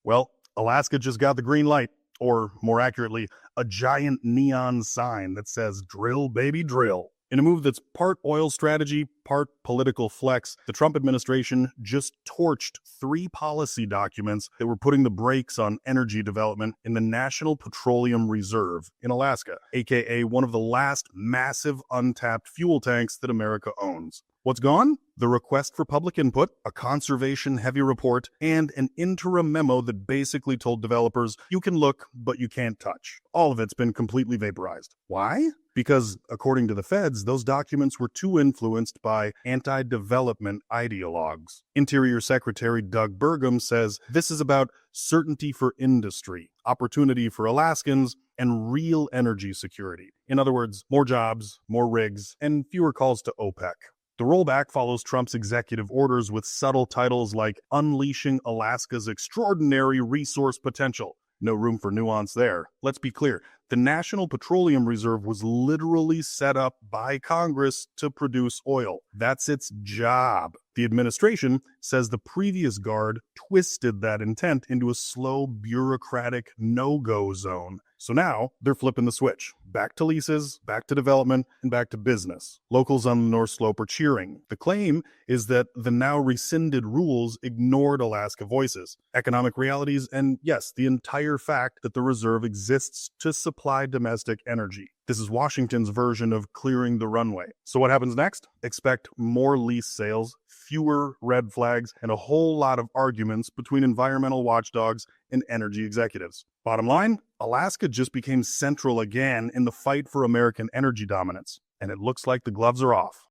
Well, Alaska just got the green light, or more accurately, a giant neon sign that says, "Drill, baby, drill." In a move that's part oil strategy, part political flex, the Trump administration just torched 3 policy documents that were putting the brakes on energy development in the National Petroleum Reserve in Alaska, aka one of the last massive untapped fuel tanks that America owns. What's gone? The request for public input, a conservation-heavy report, and an interim memo that basically told developers, you can look, but you can't touch. All of it's been completely vaporized. Why? Because, according to the feds, those documents were too influenced by anti-development ideologues. Interior Secretary Doug Burgum says this is about certainty for industry, opportunity for Alaskans, and real energy security. In other words, more jobs, more rigs, and fewer calls to OPEC. The rollback follows Trump's executive orders with subtle titles like Unleashing Alaska's Extraordinary Resource Potential. No room for nuance there. Let's be clear. The National Petroleum Reserve was literally set up by Congress to produce oil. That's its job. The administration says the previous guard twisted that intent into a slow, bureaucratic no-go zone. So now they're flipping the switch. Back to leases, back to development, and back to business. Locals on the North Slope are cheering. The claim is that the now rescinded rules ignored Alaska voices, economic realities, and yes, the entire fact that the reserve exists to supply domestic energy. This is Washington's version of clearing the runway. So what happens next? Expect more lease sales, fewer red flags, and a whole lot of arguments between environmental watchdogs and energy executives. Bottom line, Alaska just became central again in the fight for American energy dominance, and it looks like the gloves are off.